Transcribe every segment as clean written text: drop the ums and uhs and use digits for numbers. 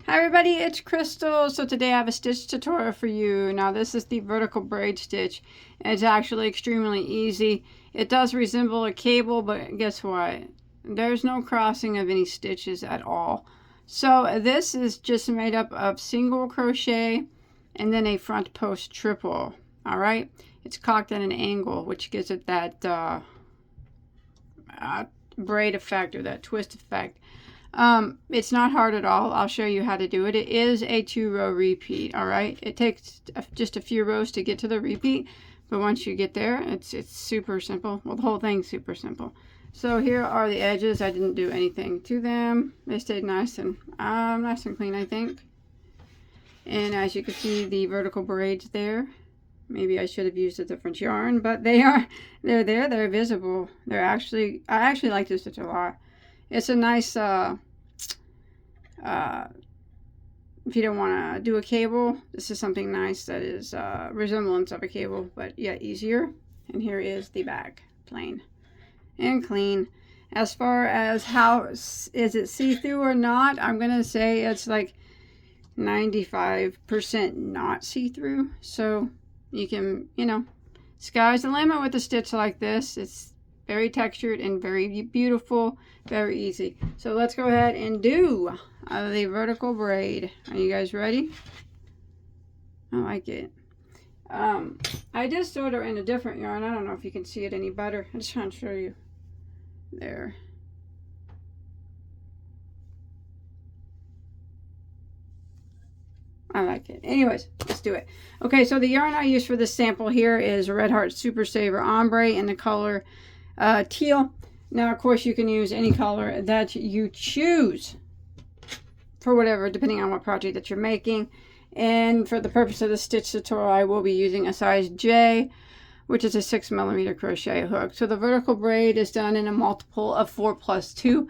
Hi everybody, it's Crystal. So today I have a stitch tutorial for you. Now this is the vertical braid stitch. It's actually extremely easy. It does resemble a cable, but guess what? There's no crossing of any stitches at all. So this is just made up of single crochet and then a front post triple. All right, it's cocked at an angle, which gives it that braid effect or that twist effect. It's not hard at all. I'll show you how to do it. It is a 2-row repeat. All right, it takes just a few rows to get to the repeat, but once you get there, it's super simple. Well, the whole thing's super simple. So here are the edges. I didn't do anything to them. They stayed nice and clean, I think. And as you can see, the vertical braids there. Maybe I should have used a different yarn, but they're there. They're visible. I actually like this stitch a lot. It's a nice if you don't want to do a cable, this is something nice that is resemblance of a cable, but yet easier. And here is the back, plain and clean. As far as how is it see-through or not, I'm gonna say it's like 95% not see-through. So you can, sky's the limit with a stitch like this. It's very textured and very beautiful, very easy. So let's go ahead and do the vertical braid. Are you guys ready? I like it. I just sewed her in a different yarn. I don't know if you can see it any better. I'm just trying to show you. There. I like it. Anyways, let's do it. Okay, so the yarn I use for this sample here is Red Heart Super Saver Ombre in the color teal. Now, of course, you can use any color that you choose for whatever, depending on what project that you're making. And for the purpose of the stitch tutorial, I will be using a size J, which is a 6mm crochet hook. So the vertical braid is done in a multiple of 4+2,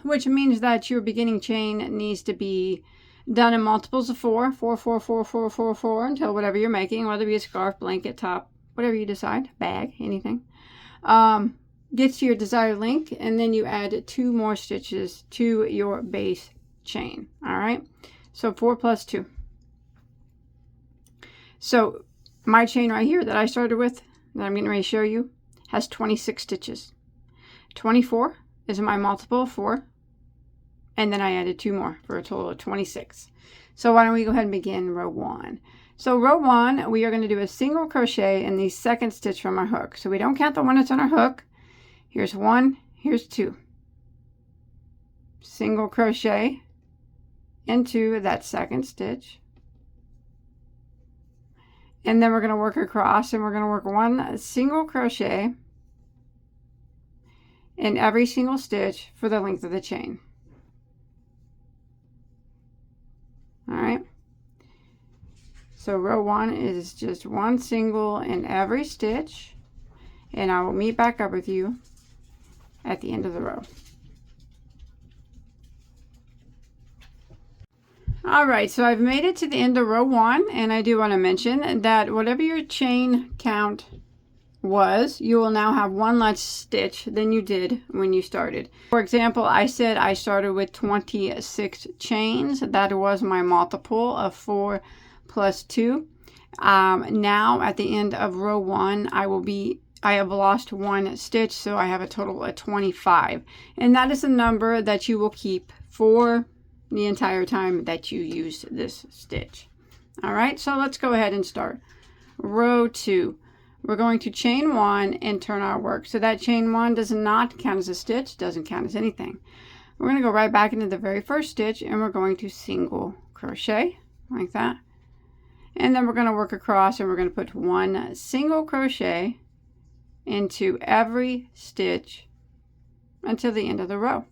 which means that your beginning chain needs to be done in multiples of 4, 4, 4, 4, 4, 4, 4, until whatever you're making, whether it be a scarf, blanket, top, whatever you decide, bag, anything, gets to your desired length, and then you add 2 more stitches to your base chain. All right, so 4+2. So my chain right here that I started with, that I'm getting ready to show you, has 26 stitches. 24 is my multiple of 4, and then I added 2 more for a total of 26. So why don't we go ahead and begin row 1. So row 1, we are going to do a single crochet in the second stitch from our hook. So we don't count the one that's on our hook. Here's 1, here's 2. Single crochet into that second stitch. And then we're going to work across, and we're going to work 1 single crochet in every single stitch for the length of the chain. All right. So row 1 is just 1 single in every stitch, and I will meet back up with you at the end of the row. All right, so I've made it to the end of row 1, and I do want to mention that whatever your chain count was, you will now have 1 less stitch than you did when you started. For example, I said I started with 26 chains. That was my multiple of 4+2. Now at the end of row 1, I have lost 1 stitch, so I have a total of 25. And that is a number that you will keep for the entire time that you use this stitch. All right, so let's go ahead and start. Row 2. We're going to chain 1 and turn our work. So that chain 1 does not count as a stitch, doesn't count as anything. We're going to go right back into the very first stitch, and we're going to single crochet like that. And then we're going to work across, and we're going to put 1 single crochet into every stitch until the end of the row.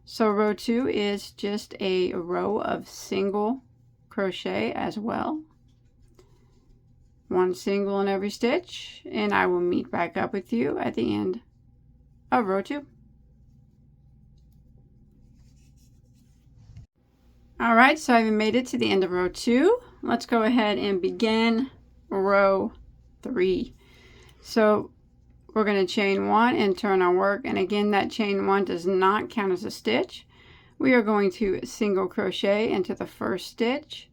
So row 2 is just a row of single crochet as well. 1 single in every stitch, and I will meet back up with you at the end of row 2. All right, so I've made it to the end of row 2. Let's go ahead and begin row 3. So we're going to chain 1 and turn our work, and again that chain 1 does not count as a stitch. we are going to single crochet into the first stitch,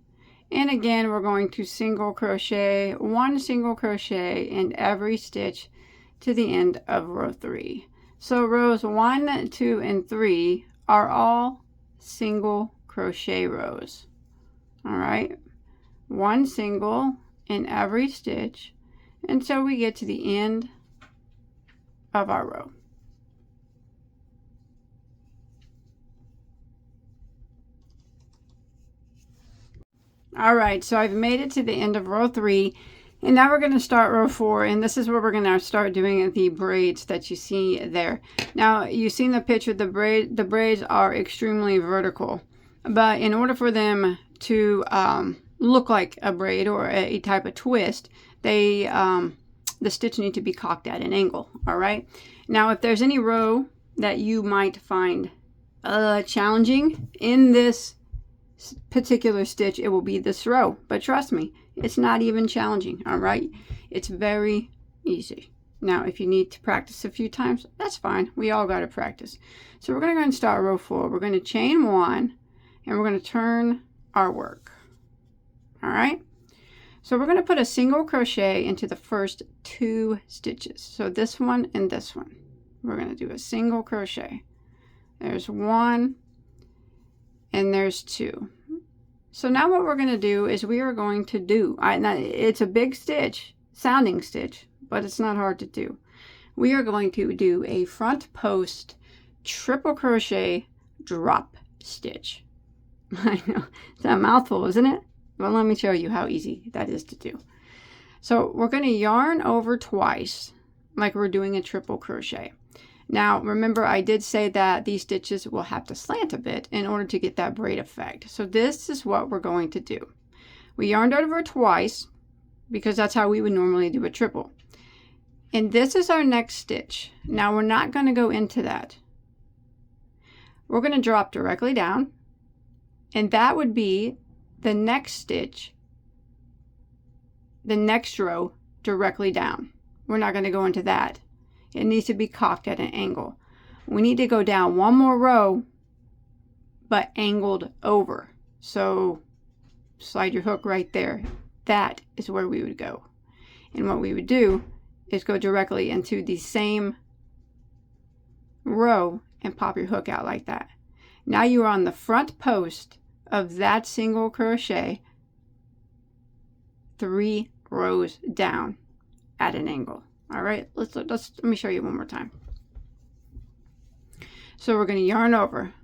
and again we're going to single crochet, one single crochet in every stitch to the end of row 3. So rows 1, 2, and 3 are all single crochet rows. All right, one single in every stitch until we get to the end of our row. All right, so I've made it to the end of row 3, and now we're going to start row 4, and this is where we're going to start doing the braids that you see there. Now, you've seen the picture, the braids are extremely vertical, but in order for them to look like a braid or a type of twist, they the stitch need to be cocked at an angle. All right, now if there's any row that you might find challenging in this particular stitch, it will be this row, but trust me, it's not even challenging. All right, it's very easy. Now if you need to practice a few times, that's fine, we all got to practice. So we're going to go and start row 4. We're going to chain 1 and we're going to turn our work. All right, so we're going to put a single crochet into the first 2 stitches, so this one and this one. We're going to do a single crochet. There's 1 and there's 2. So now what we're going to do is we are going to do, it's a big stitch, sounding stitch, but it's not hard to do. We are going to do a front post triple crochet drop stitch. I know, it's a mouthful, isn't it? Well, let me show you how easy that is to do. So we're going to yarn over twice like we're doing a triple crochet. Now remember, I did say that these stitches will have to slant a bit in order to get that braid effect. So this is what we're going to do. We yarned over twice because that's how we would normally do a triple. And this is our next stitch. Now we're not going to go into that. We're going to drop directly down, and that would be the next stitch, the next row directly down. We're not going to go into that. It needs to be cocked at an angle. We need to go down one more row, but angled over. So slide your hook right there. That is where we would go. And what we would do is go directly into the same row and pop your hook out like that. Now you are on the front post of that single crochet 3 rows down at an angle. All right, let me show you one more time. So we're going to yarn over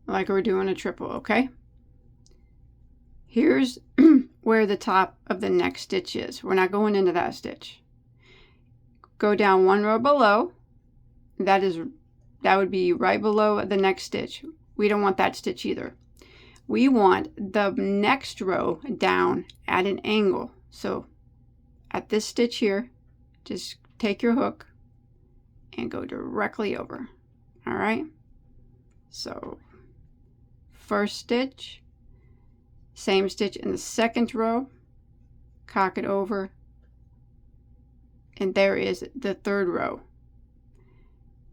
like we're doing a triple, okay? Here's where the top of the next stitch is. We're not going into that stitch. Go down 1 row below. That would be right below the next stitch. We don't want that stitch either. We want the next row down at an angle. So at this stitch here, just take your hook and go directly over. All right, so first stitch, same stitch in the second row, cock it over, and there is the third row.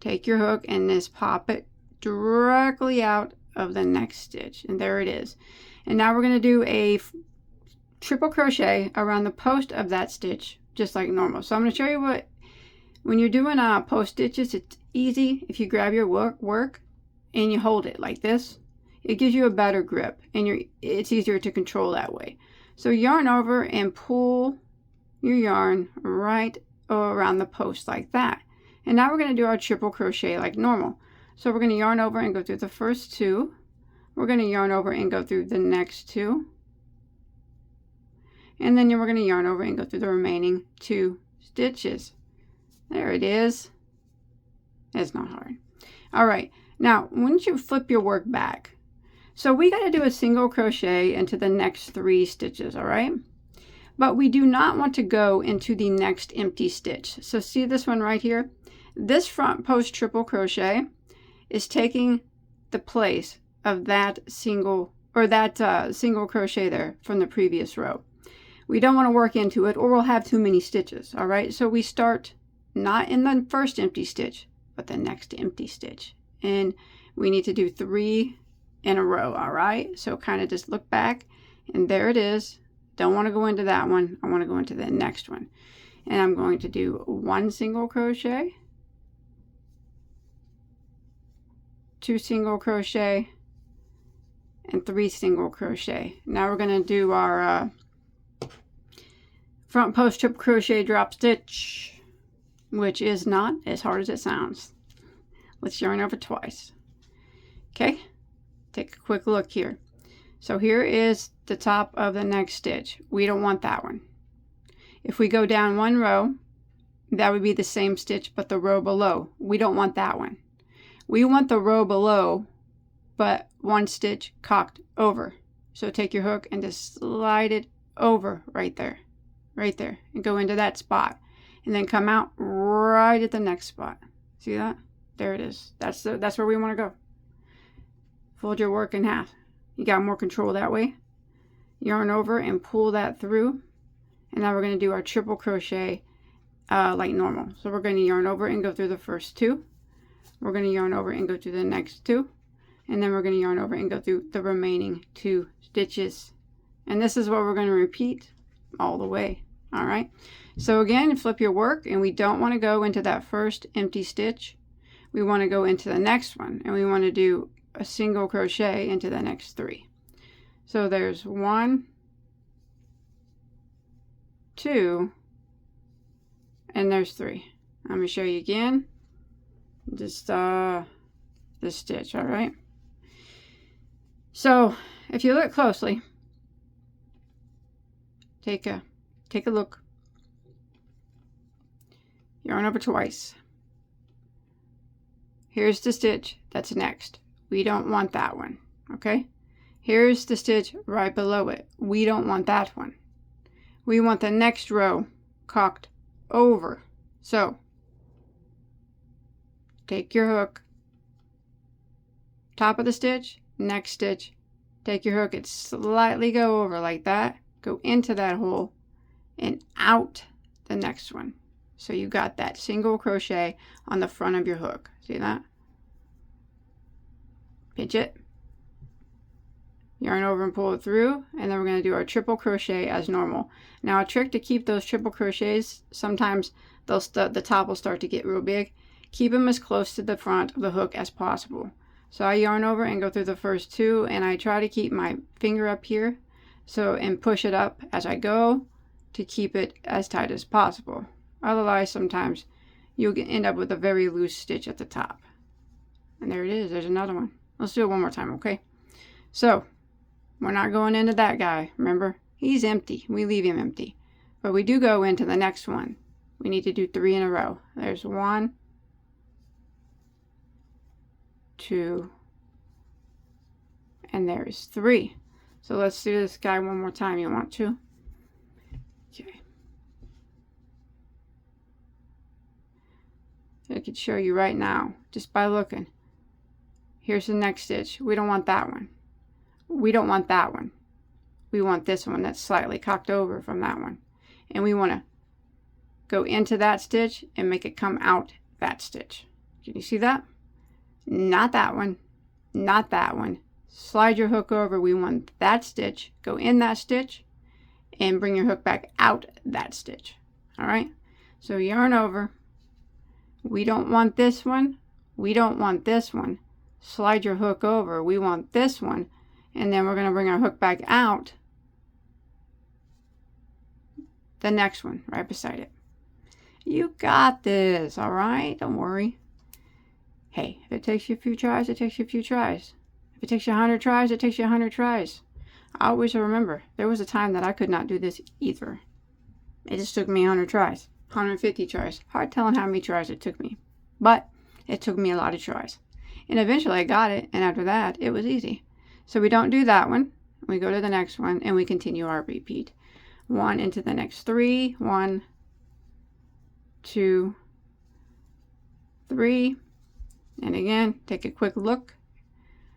Take your hook and just pop it directly out of the next stitch, and there it is. And now we're going to do a triple crochet around the post of that stitch, just like normal. So I'm going to show you what, when you're doing post stitches, it's easy if you grab your work and you hold it like this. It gives you a better grip, and it's easier to control that way. So yarn over and pull your yarn right around the post like that. And now we're going to do our triple crochet like normal. So we're going to yarn over and go through the first 2. We're going to yarn over and go through the next 2. And then we're going to yarn over and go through the remaining 2 stitches. There it is. It's not hard. All right. Now, once you flip your work back, so we got to do a single crochet into the next 3 stitches, all right? But we do not want to go into the next empty stitch. So see this one right here? This front post triple crochet is taking the place of that single crochet there from the previous row. We don't want to work into it or we'll have too many stitches, all right? So we start not in the first empty stitch, but the next empty stitch. And we need to do 3 in a row. All right, so kind of just look back, and there it is. Don't want to go into that one. I want to go into the next one, and I'm going to do 1 single crochet, 2 single crochet, and 3 single crochet. Now we're going to do our front post triple crochet drop stitch, which is not as hard as it sounds. Let's yarn over twice. Okay, take a quick look here. So here is the top of the next stitch. We don't want that one. If we go down 1 row, that would be the same stitch but the row below. We don't want that one. We want the row below but 1 stitch cocked over. So take your hook and just slide it over right there, and go into that spot, and then come out right at the next spot. See that? There it is. That's where we want to go. Fold your work in half. You got more control that way. Yarn over and pull that through, and now we're going to do our triple crochet like normal. So we're going to yarn over and go through the first 2. We're going to yarn over and go through the next 2, and then we're going to yarn over and go through the remaining 2 stitches. And this is what we're going to repeat all the way. All right, so again, flip your work, and we don't want to go into that first empty stitch. We want to go into the next one, and we want to do a single crochet into the next 3. So there's 1, 2, and there's 3. I'm going to show you again. Just this stitch. All right, so if you look closely, take a look. Yarn over twice. Here's the stitch that's next. We don't want that one. Okay, here's the stitch right below it. We don't want that one. We want the next row cocked over. So take your hook, top of the stitch, next stitch, take your hook and slightly go over like that, go into that hole and out the next one. So you got that single crochet on the front of your hook. See that? Pinch it, yarn over and pull it through, and then we're going to do our triple crochet as normal. Now a trick to keep those triple crochets, sometimes the top will start to get real big. Keep them as close to the front of the hook as possible. So I yarn over and go through the first 2, and I try to keep my finger up here, and push it up as I go to keep it as tight as possible. Otherwise, sometimes you'll end up with a very loose stitch at the top. And there it is. There's another one. Let's do it one more time, okay? So we're not going into that guy. Remember, he's empty. We leave him empty. But we do go into the next one. We need to do 3 in a row. There's 1, 2, and there's 3. So let's do this guy one more time. You want to? Okay. I could show you right now just by looking. Here's the next stitch. We don't want that one. We don't want that one. We want this one that's slightly cocked over from that one. And we want to go into that stitch and make it come out that stitch. Can you see that? Not that one. Not that one. Slide your hook over. We want that stitch. Go in that stitch and bring your hook back out that stitch. All right? So yarn over. We don't want this one. We don't want this one. Slide your hook over. We want this one. And then we're going to bring our hook back out the next one right beside it. You got this, all right? Don't worry. Hey, if it takes you a few tries, it takes you a few tries. If it takes you 100 tries, it takes you 100 tries. I always remember, there was a time that I could not do this either. It just took me 100 tries, 150 tries. Hard telling how many tries it took me. But it took me a lot of tries. And eventually I got it, and after that, it was easy. So we don't do that one. We go to the next one, and we continue our repeat. 1 into the next 3. 1, 2, 3. And again, take a quick look.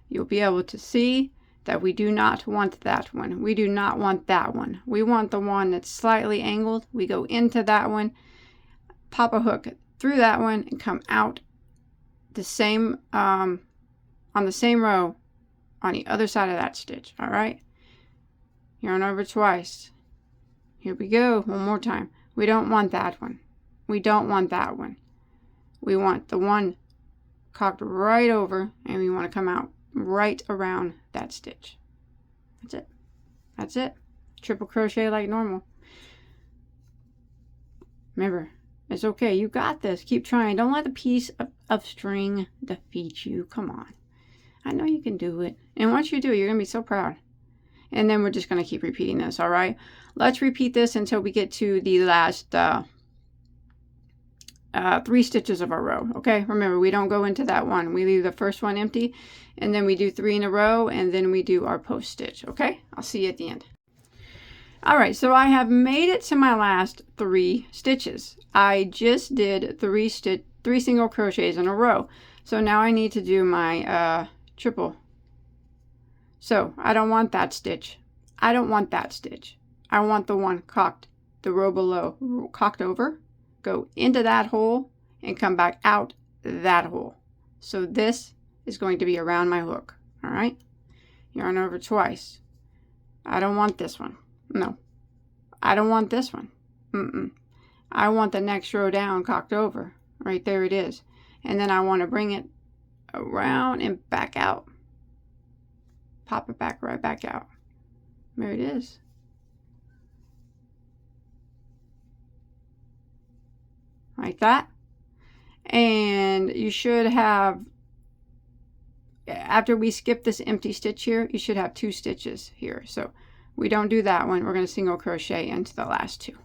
You'll be able to see that we do not want that one. We do not want that one. We want the one that's slightly angled. We go into that one, pop a hook through that one, and come out the same on the same row on the other side of that stitch. All right, yarn over twice. Here we go, one more time. We don't want that one. We don't want that one. We want the one cocked right over, and we want to come out right around that stitch. That's it. That's it. Triple crochet like normal. Remember, it's okay. You got this. Keep trying. Don't let the piece of string defeat you. Come on. I know you can do it. And once you do it, you're going to be so proud. And then we're just going to keep repeating this, all right? Let's repeat this until we get to the last 3 stitches of our row, okay? Remember, we don't go into that one. We leave the first one empty, and then we do 3 in a row, and then we do our post stitch, okay? I'll see you at the end. All right, so I have made it to my last 3 stitches. I just did 3 single crochets in a row. So now I need to do my triple. So I don't want that stitch. I don't want that stitch. I want the one cocked, the row below, cocked over, go into that hole and come back out that hole. So this is going to be around my hook, all right? Yarn over twice. I don't want this one. No, I don't want this one. I want the next row down cocked over. Right there it is. And then I want to bring it around and back out. Pop it back right back out. There it is. Like that. And you should have, after we skip this empty stitch here, you should have 2 stitches here. So we don't do that one. We're going to single crochet into the last 2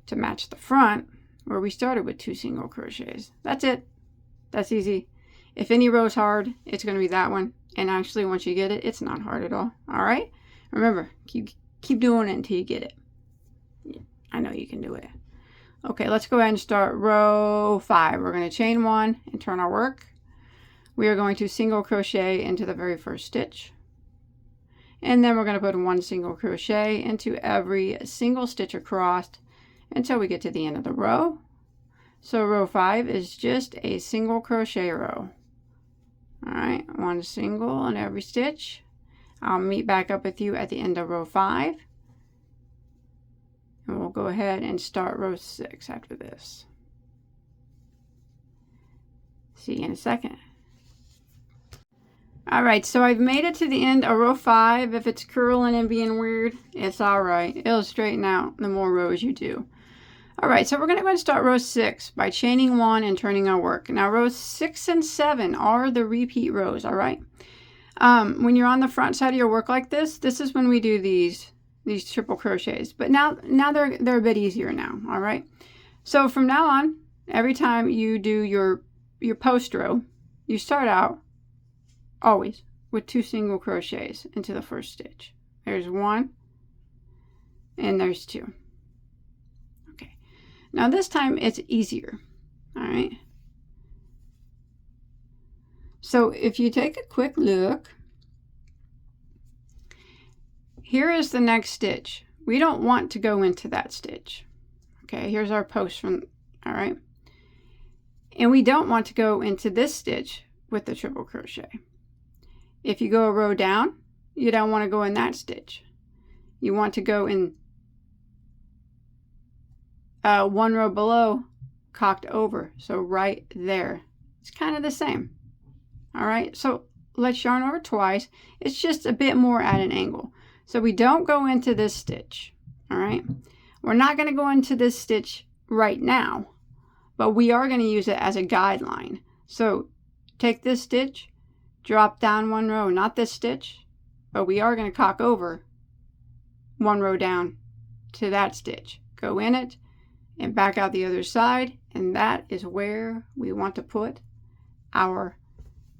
to match the front where we started with 2 single crochets. That's it. That's easy. If any row's hard, it's going to be that one. And actually, once you get it, it's not hard at all. All right? Remember, keep doing it until you get it. Yeah, I know you can do it. Okay, let's go ahead and start row 5. We're going to chain 1 and turn our work. We are going to single crochet into the very first stitch. And then we're going to put 1 single crochet into every single stitch across until we get to the end of the row. So row 5 is just a single crochet row. All right, 1 single on every stitch. I'll meet back up with you at the end of row 5. And we'll go ahead and start row 6 after this. See you in a second. All right, so I've made it to the end of row 5. If it's curling and being weird, it's all right. It'll straighten out the more rows you do. All right, so we're going to go and start row 6 by chaining 1 and turning our work. Now, rows 6 and 7 are the repeat rows, all right? When you're on the front side of your work like this is when we do these triple crochets. But now they're a bit easier now, all right? So from now on, every time you do your post row, you start out always with 2 single crochets into the first stitch. There's 1 and there's 2. Okay. Now this time it's easier. All right. So if you take a quick look, here is the next stitch. We don't want to go into that stitch. Okay, here's our post from, all right. And we don't want to go into this stitch with the triple crochet. If you go a row down, you don't want to go in that stitch. You want to go in 1 row below, cocked over. So right there. It's kind of the same. All right, so let's yarn over twice. It's just a bit more at an angle. So we don't go into this stitch. All right, we're not going to go into this stitch right now, but we are going to use it as a guideline. So take this stitch, drop down 1 row, not this stitch, but we are going to cock over 1 row down to that stitch. Go in it and back out the other side, and that is where we want to put our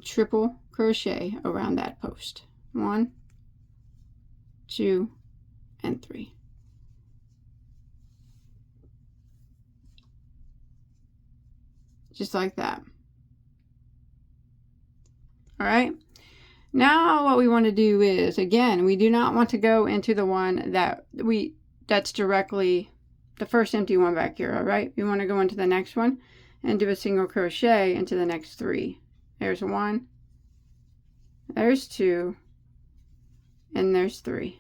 triple crochet around that post. 1, 2, and 3. Just like that. All right. Now what we want to do is, again, we do not want to go into the one that's directly the first empty one back here. All right. We want to go into the next one and do a single crochet into the next 3. There's 1. There's 2. and there's 3.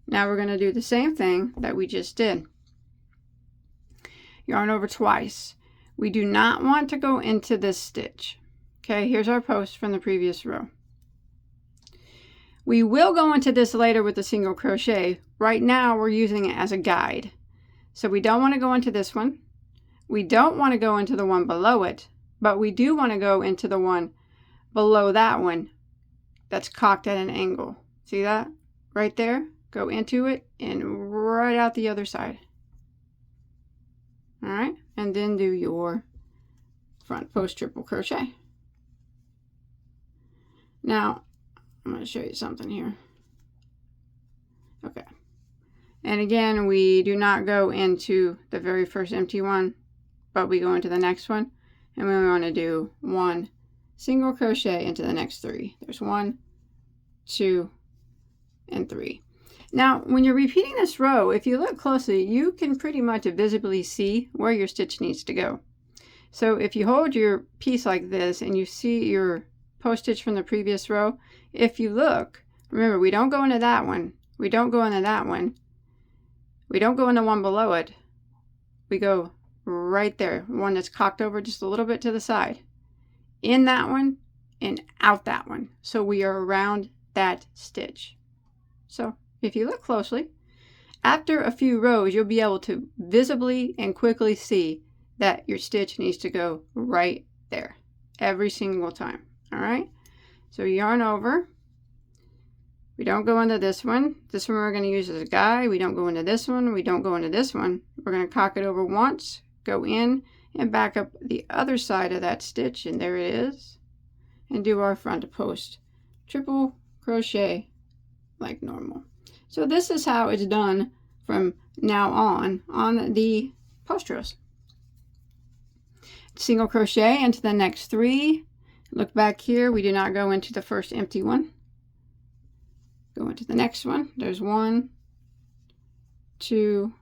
Now we're going to do the same thing that we just did. Yarn over twice. We do not want to go into this stitch. Okay, here's our post from the previous row. We will go into this later with the single crochet. Right now we're using it as a guide. So we don't want to go into this one. We don't want to go into the one below it, but we do want to go into the one below that one that's cocked at an angle. See that? Right there. Go into it and right out the other side. All right, and then do your front post triple crochet. Now, I'm going to show you something here. Okay. And again, we do not go into the very first empty one, but we go into the next one, and we want to do 1 single crochet into the next 3. There's 1, 2, and 3. Now, when you're repeating this row, if you look closely, you can pretty much visibly see where your stitch needs to go. So if you hold your piece like this and you see your post stitch from the previous row, if you look, remember, we don't go into that one. We don't go into that one. We don't go into one below it. We go right there, one that's cocked over just a little bit to the side. In that one and out that one. So we are around that stitch. So if you look closely, after a few rows, you'll be able to visibly and quickly see that your stitch needs to go right there every single time. All right, so yarn over. We don't go into this one. This one we're going to use as a guide. We don't go into this one. We don't go into this one. We're going to cock it over once, go in and back up the other side of that stitch, and there it is, and do our front post triple crochet like normal. So this is how it's done from now on the post rows. Single crochet into the next 3. Look back here, we do not go into the first empty one. Go into the next one. There's 1, 2,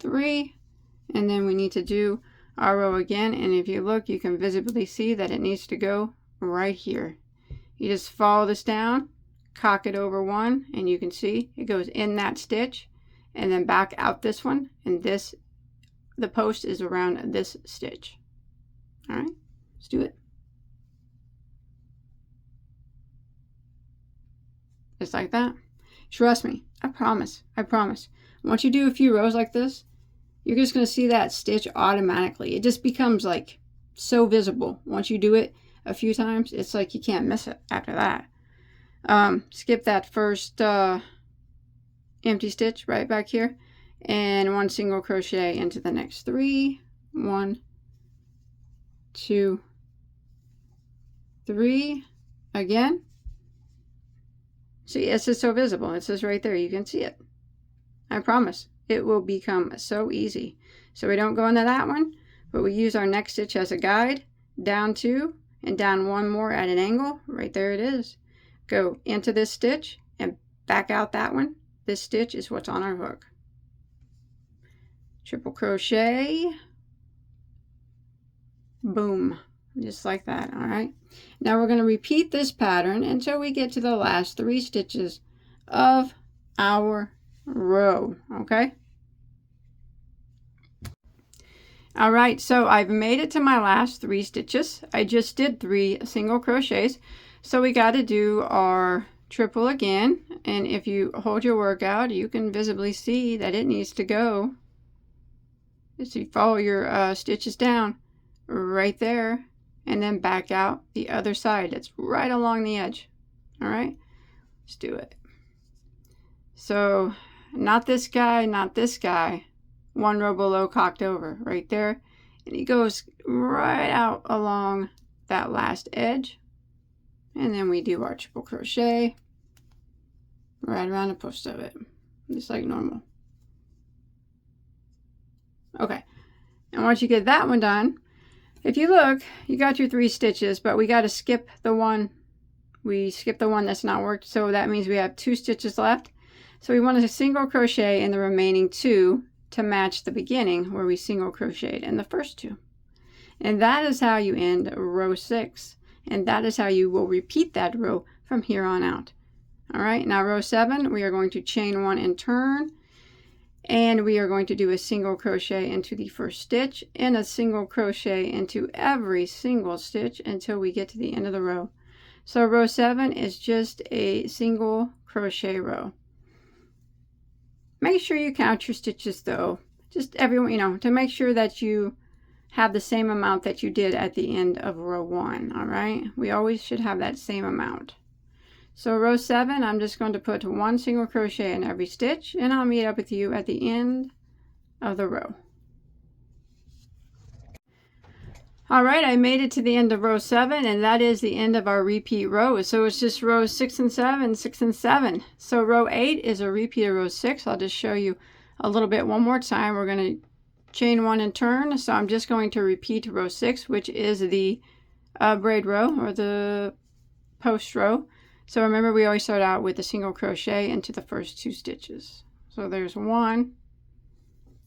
3, and then we need to do our row again, and if you look, you can visibly see that it needs to go right here. You just follow this down, cock it over one, and you can see it goes in that stitch and then back out this one, and this, the post is around this stitch. All right, let's do it. Just like that. Trust me, I promise. Once you do a few rows like this, you're just going to see that stitch automatically. It just becomes like so visible. Once you do it a few times, it's like you can't miss it after that. Skip that first empty stitch right back here, and 1 single crochet into the next 3. 1, 2, 3. Again. See, it's just so visible. It's just right there. You can see it. I promise. It will become so easy. So we don't go into that one, but we use our next stitch as a guide. Down 2 and down 1 more at an angle. Right there it is. Go into this stitch and back out that one. This stitch is what's on our hook. Triple crochet. Boom. Just like that. All right. Now we're going to repeat this pattern until we get to the last 3 stitches of our row. Okay. All right, so I've made it to my last 3 stitches. I just did 3 single crochets, so we got to do our triple again, and if you hold your work out, you can visibly see that it needs to go, as you follow your stitches down right there, and then back out the other side. It's right along the edge. All right, let's do it. So not this guy, not this guy. 1 row below, cocked over right there, and he goes right out along that last edge, and then we do our triple crochet right around the post of it, just like normal. Okay, and once you get that one done, if you look, you got your 3 stitches, but we got to skip the one. We skipped the one that's not worked, so that means we have 2 stitches left. So we want to single crochet in the remaining 2 to match the beginning where we single crocheted in the first 2. And that is how you end row 6. And that is how you will repeat that row from here on out. All right, now row 7, we are going to chain 1 and turn, and we are going to do a single crochet into the first stitch and a single crochet into every single stitch until we get to the end of the row. So row 7 is just a single crochet row. Make sure you count your stitches though, just everyone, you know, to make sure that you have the same amount that you did at the end of row 1. All right, we always should have that same amount. So row 7, I'm just going to put 1 single crochet in every stitch, and I'll meet up with you at the end of the row. All right, I made it to the end of row 7, and that is the end of our repeat rows. So it's just rows 6 and 7, 6 and 7. So row 8 is a repeat of row 6. I'll just show you a little bit one more time. We're going to chain 1 and turn. So I'm just going to repeat row 6, which is the braid row or the post row. So remember, we always start out with a single crochet into the first 2 stitches. So there's 1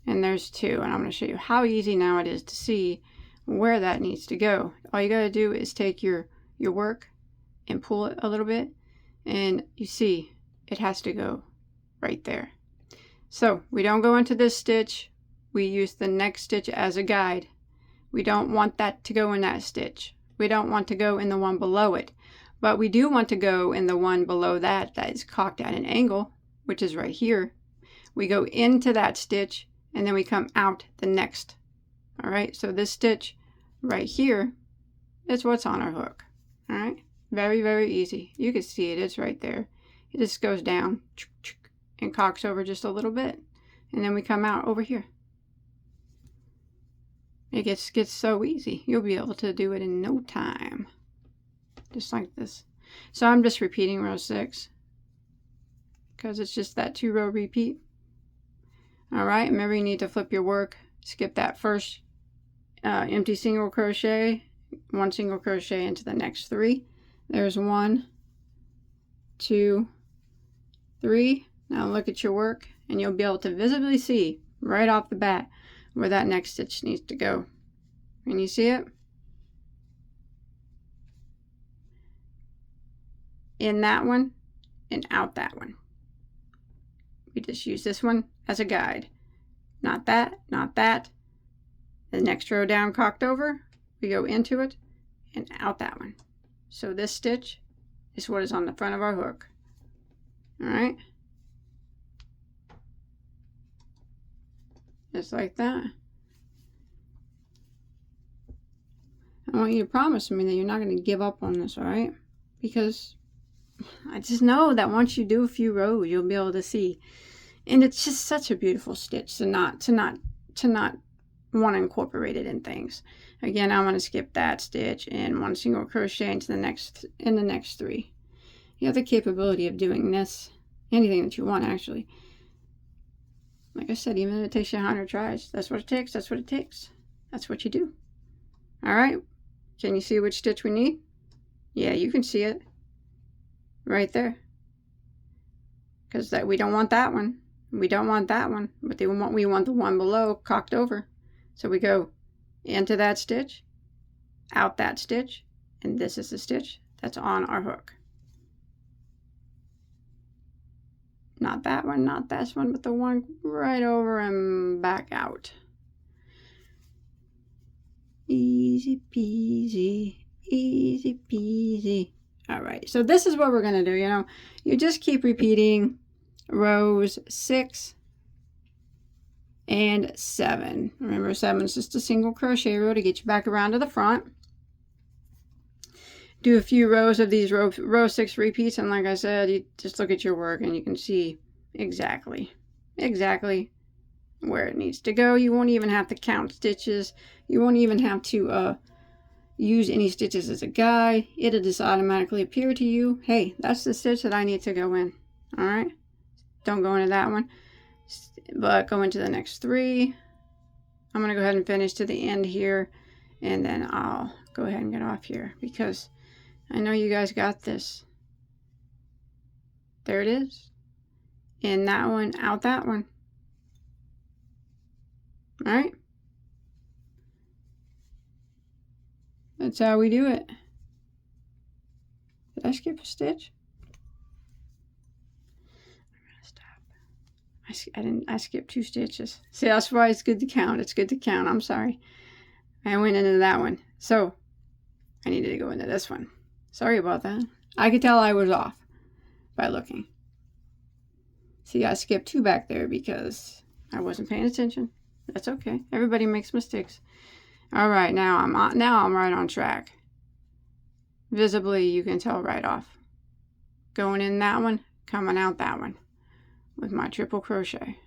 and there's 2, and I'm going to show you how easy now it is to see where that needs to go. All you got to do is take your work and pull it a little bit, and you see it has to go right there. So we don't go into this stitch, we use the next stitch as a guide. We don't want that to go in that stitch. We don't want to go in the one below it, but we do want to go in the one below that is cocked at an angle, which is right here. We go into that stitch and then we come out the next. All right, so this stitch right here is what's on our hook. All right, very, very easy. You can see it, it's right there. It just goes down and cocks over just a little bit, and then we come out over here. It gets so easy. You'll be able to do it in no time, just like this. So I'm just repeating row 6 because it's just that 2-row repeat. All right, remember you need to flip your work, skip that first empty single crochet, 1 single crochet into the next 3. There's 1, 2, 3. Now look at your work and you'll be able to visibly see right off the bat where that next stitch needs to go. Can you see it? In that one and out that one. We just use this one as a guide. Not that, not that. The next row down cocked over, we go into it and out that one. So this stitch is what is on the front of our hook. All right, just like that. I want you to promise me that you're not going to give up on this, all right? Because I just know that once you do a few rows, you'll be able to see, and it's just such a beautiful stitch to not want to incorporate it in things. Again, I'm going to skip that stitch and 1 single crochet into the next 3. You have the capability of doing this, anything that you want actually. Like I said, even if it takes you 100 tries, that's what it takes. That's what it takes. That's what you do. All right. Can you see which stitch we need? Yeah, you can see it right there. Because that we don't want that one. We don't want that one, but we want the one below cocked over. So we go into that stitch, out that stitch, and this is the stitch that's on our hook. Not that one, not this one, but the one right over and back out. Easy peasy, easy peasy. All right, so this is what we're going to do. You know, you just keep repeating rows 6 and 7. Remember, 7 is just a single crochet row to get you back around to the front. Do a few rows of these row 6 repeats, and like I said, you just look at your work and you can see exactly where it needs to go. You won't even have to count stitches. You won't even have to use any stitches as a guide. It'll just automatically appear to you, hey, that's the stitch that I need to go in. All right, don't go into that one, but go into the next 3. I'm gonna go ahead and finish to the end here, and then I'll go ahead and get off here because I know you guys got this. There it is. In that one, out that one. All right, that's how we do it. Did I skip a stitch? I skipped 2 stitches. See, that's why it's good to count. It's good to count. I'm sorry. I went into that one. So I needed to go into this one. Sorry about that. I could tell I was off by looking. See, I skipped 2 back there because I wasn't paying attention. That's okay. Everybody makes mistakes. All right, now I'm right on track. Visibly, you can tell right off. Going in that one, coming out that one with my triple crochet.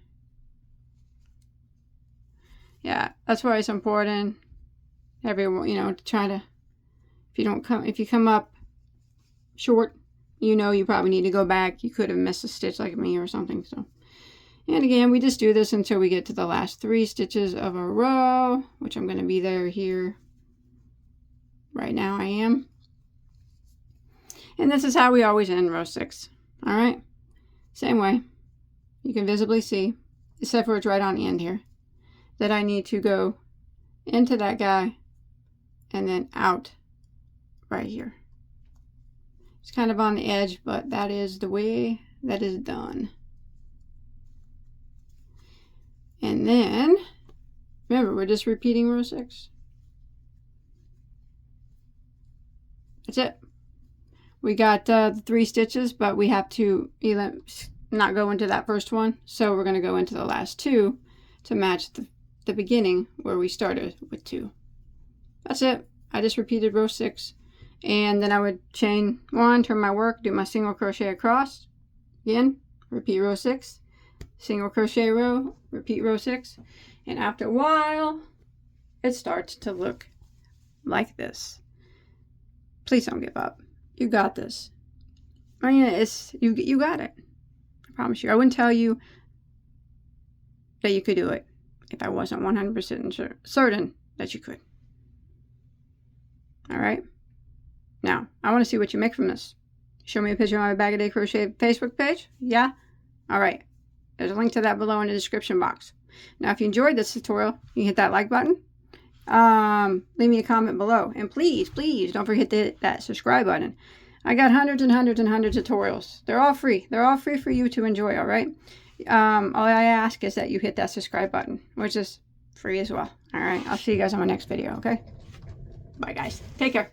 Yeah, that's why it's important. Everyone, you know, to try to, if you come up short, you know you probably need to go back. You could have missed a stitch like me or something. So, and again, we just do this until we get to the last 3 stitches of a row, which I'm going to be there here. Right now I am. And this is how we always end row 6. All right, same way. You can visibly see, except for it's right on the end here, that I need to go into that guy and then out right here. It's kind of on the edge, but that is the way that is done. And then, remember, we're just repeating row 6. That's it. We got the 3 stitches, but we have to either not go into that first one. So we're going to go into the last 2 to match the beginning where we started with 2. That's it. I just repeated row 6. And then I would chain 1, turn my work, do my single crochet across. Again, repeat row 6. Single crochet row, repeat row 6. And after a while, it starts to look like this. Please don't give up. You got this. I mean, you got it. I promise you. I wouldn't tell you that you could do it if I wasn't 100% certain that you could. All right. Now, I want to see what you make from this. Show me a picture on my Bag O Day Crochet Facebook page. Yeah? All right. There's a link to that below in the description box. Now, if you enjoyed this tutorial, you can hit that like button. Leave me a comment below. And please, please don't forget to hit that subscribe button. I got hundreds and hundreds and hundreds of tutorials. They're all free. They're all free for you to enjoy, all right? All I ask is that you hit that subscribe button, which is free as well. All right. I'll see you guys on my next video, okay? Bye, guys. Take care.